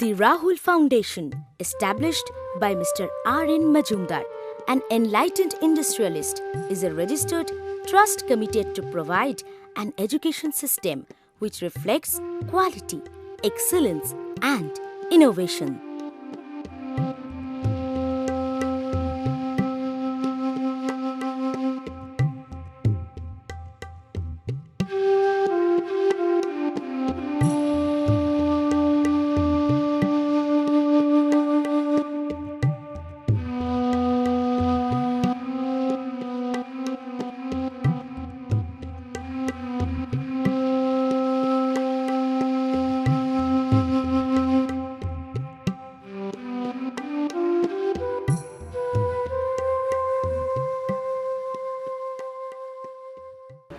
The Rahul Foundation, established by Mr. R.N. Majumdar, an enlightened industrialist, is a registered trust committed to provide an education system which reflects quality, excellence, and innovation.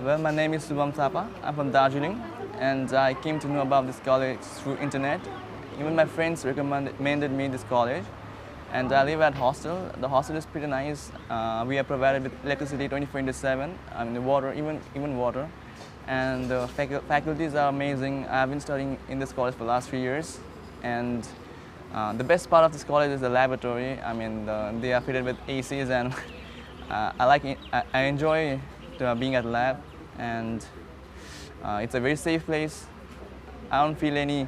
Well, my name is Subham Thapa. I'm from Darjeeling, and I came to know about this college through internet. Even my friends recommended me this college, and I live at hostel. The hostel is pretty nice. We are provided with electricity 24/7. I mean, the water, even water, and the faculties are amazing. I've been studying in this college for the last 3 years, and the best part of this college is the laboratory. I mean, they are fitted with ACs, and I enjoy being at the lab, and it's a very safe place. I don't feel any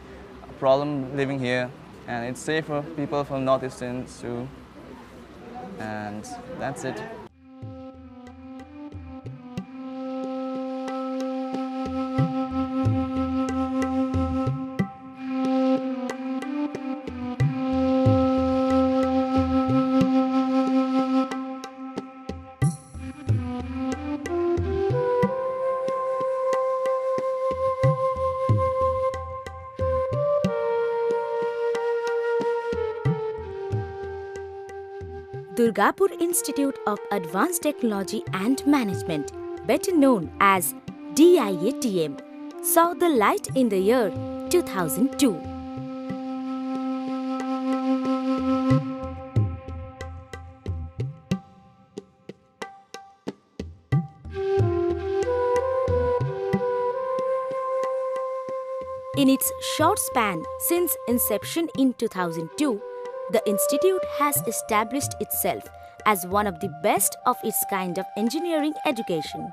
problem living here, and it's safe for people from Northeastern too, and that's it. Durgapur Institute of Advanced Technology and Management, better known as DIATM, saw the light in the year 2002. In its short span since inception in 2002, the institute has established itself as one of the best of its kind of engineering education.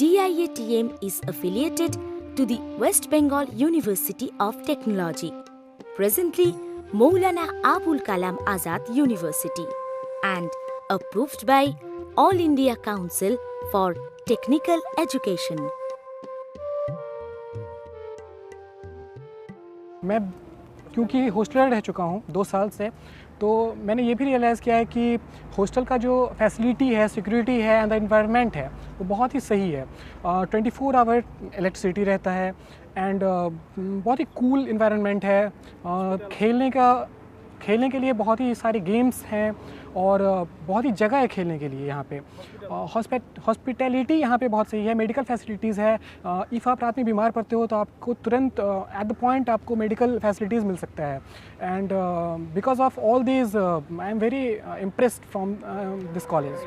DIATM is affiliated to the West Bengal University of Technology, presently Maulana Abul Kalam Azad University, and approved by All India Council for Technical Education. मैं क्योंकि hosteller रह चुका हूँ 2 साल से, तो मैंने ये भी रियलाइज़ किया है कि हॉस्टल का जो फैसिलिटी है, सिक्योरिटी है एंड द इन्वायरमेंट है वो बहुत ही सही है। 24 आवर इलेक्ट्रिसिटी रहता है एंड बहुत ही कूल इन्वायरमेंट है। खेलने के लिए बहुत ही सारे गेम्स हैं और बहुत ही जगह है खेलने के लिए यहाँ पे। हॉस्पिटैलिटी यहाँ पे बहुत सही है, मेडिकल फैसिलिटीज़ है। इफ़ आप रात में बीमार पड़ते हो तो आपको तुरंत एट द पॉइंट आपको मेडिकल फैसिलिटीज़ मिल सकता है। And because of all these I am very impressed from this college.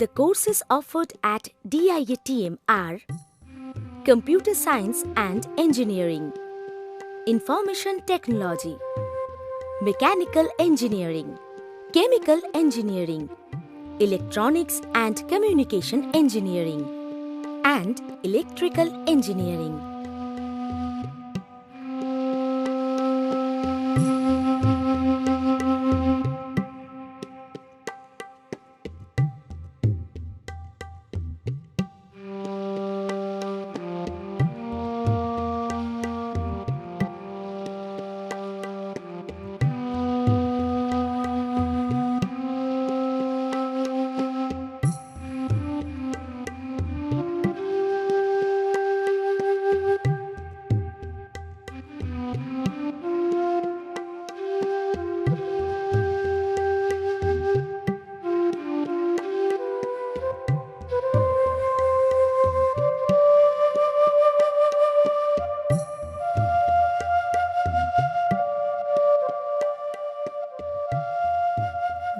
The courses offered at DIATM are Computer Science and Engineering, Information Technology, Mechanical Engineering, Chemical Engineering, Electronics and Communication Engineering, and Electrical Engineering.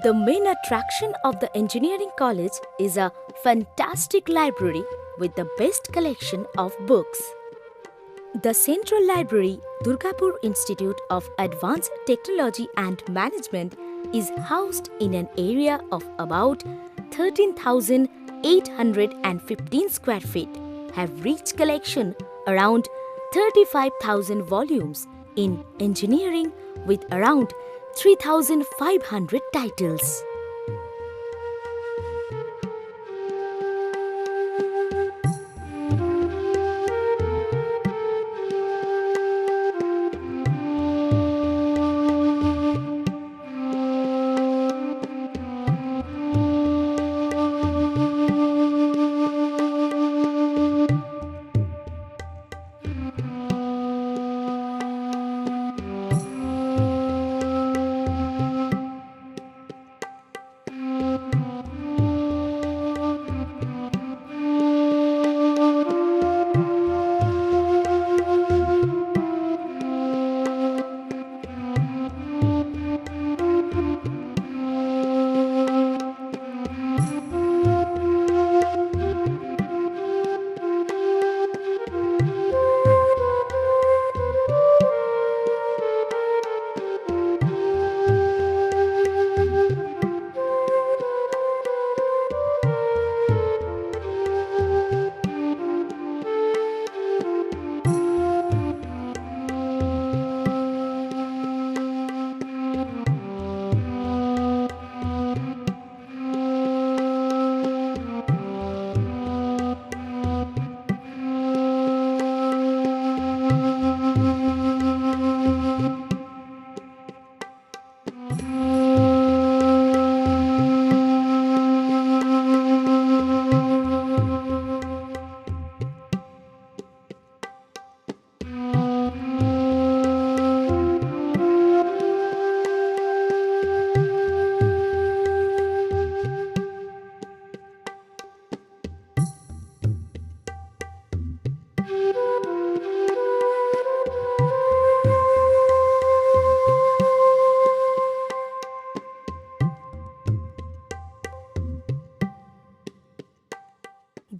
The main attraction of the engineering college is a fantastic library with the best collection of books. The Central Library, Durgapur Institute of Advanced Technology and Management, is housed in an area of about 13,815 square feet, have rich collection around 35,000 volumes in engineering with around 3,500 titles.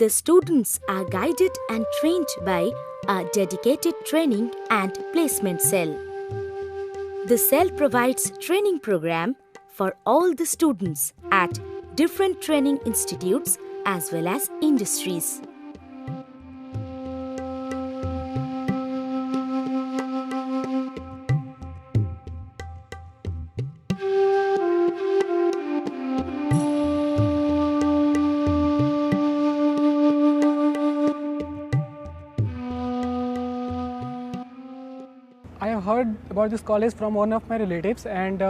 The students are guided and trained by a dedicated training and placement cell. The cell provides training program for all the students at different training institutes as well as industries. I have heard about this college from one of my relatives, and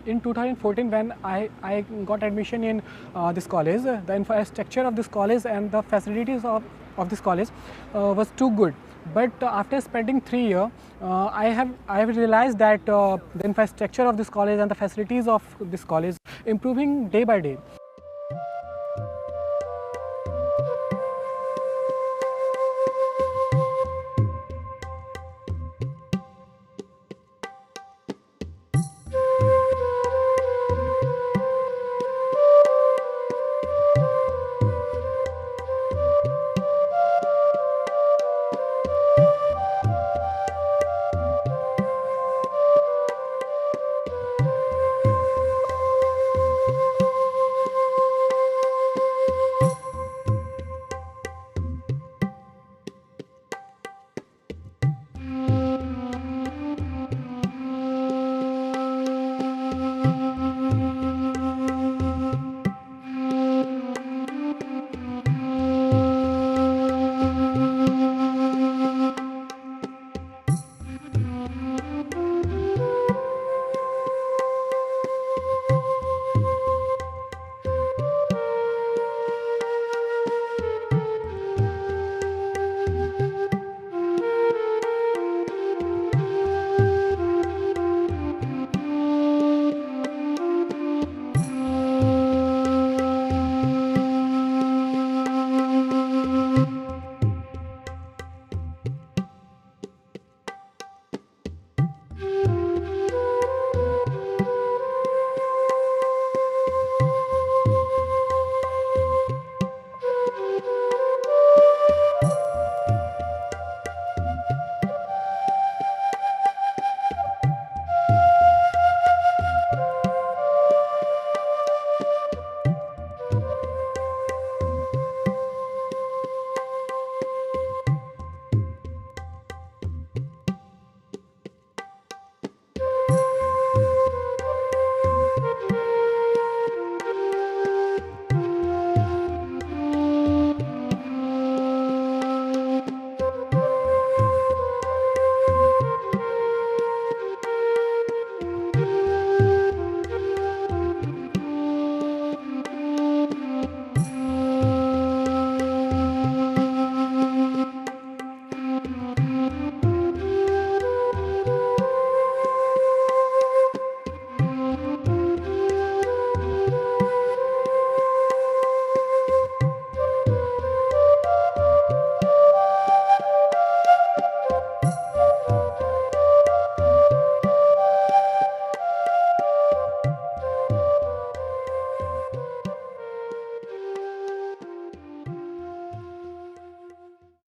in 2014 when I got admission in this college, the infrastructure of this college and the facilities of this college was too good. But after spending 3 years, I have realized that the infrastructure of this college and the facilities of this college improving day by day.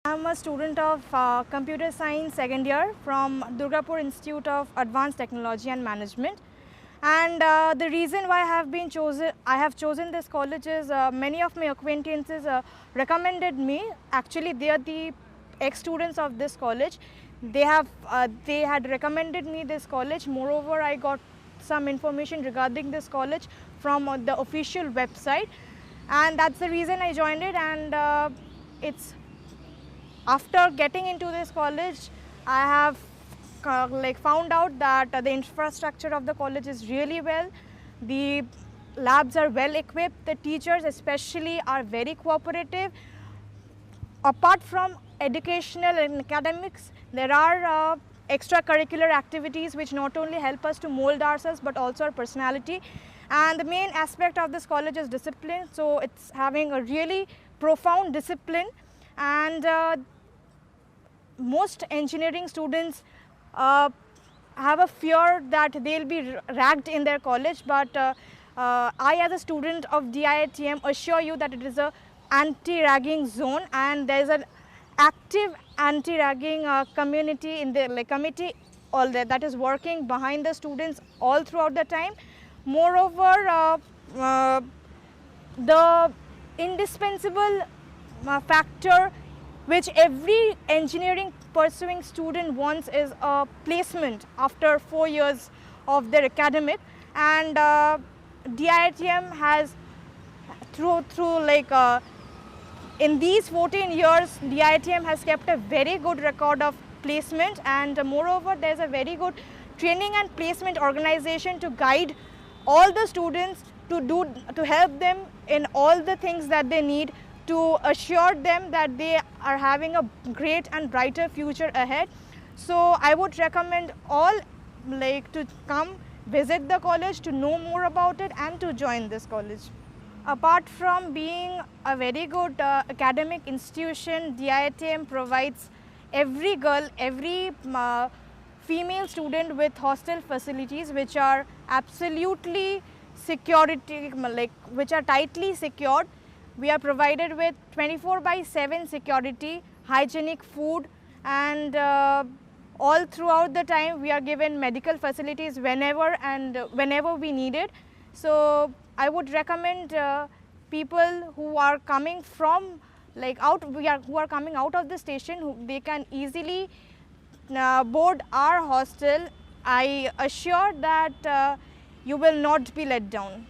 I'm a student of Computer Science second year from Durgapur Institute of Advanced Technology and Management. And the reason why I have chosen this college is many of my acquaintances recommended me. Actually, they are the ex-students of this college. They had recommended me this college. Moreover, I got some information regarding this college from the official website, and that's the reason I joined it. And it's after getting into this college, I have found out that the infrastructure of the college is really well. The labs are well equipped. The teachers especially are very cooperative. Apart from educational and academics, there are extracurricular activities which not only help us to mold ourselves but also our personality. And the main aspect of this college is discipline. So it's having a really profound discipline. And most engineering students have a fear that they'll be ragged in their college, but I as a student of DIITM assure you that it is a anti-ragging zone, and there is an active anti-ragging community in the committee that is working behind the students all throughout the time. Moreover, the indispensable factor which every engineering pursuing student wants is a placement after 4 years of their academic, and DIITM has in these 14 years DIITM has kept a very good record of placement, and moreover there is a very good training and placement organization to guide all the students to help them in all the things that they need, to assure them that they are having a great and brighter future ahead. So I would recommend all to come visit the college to know more about it and to join this college. Apart from being a very good academic institution, DIITM provides every girl, every female student with hostel facilities which are absolutely which are tightly secured. We are provided with 24/7 security, hygienic food, and all throughout the time we are given medical facilities whenever we need it. So I would recommend people who are coming from who are coming out of the station, they can easily board our hostel. I assure that you will not be let down.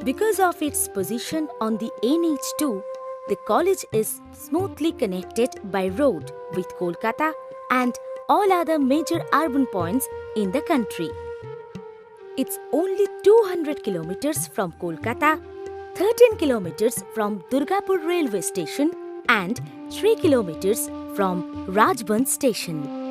Because of its position on the NH2, the college is smoothly connected by road with Kolkata and all other major urban points in the country. It's only 200 kilometers from Kolkata, 13 kilometers from Durgapur railway station and 3 kilometers from Rajband station.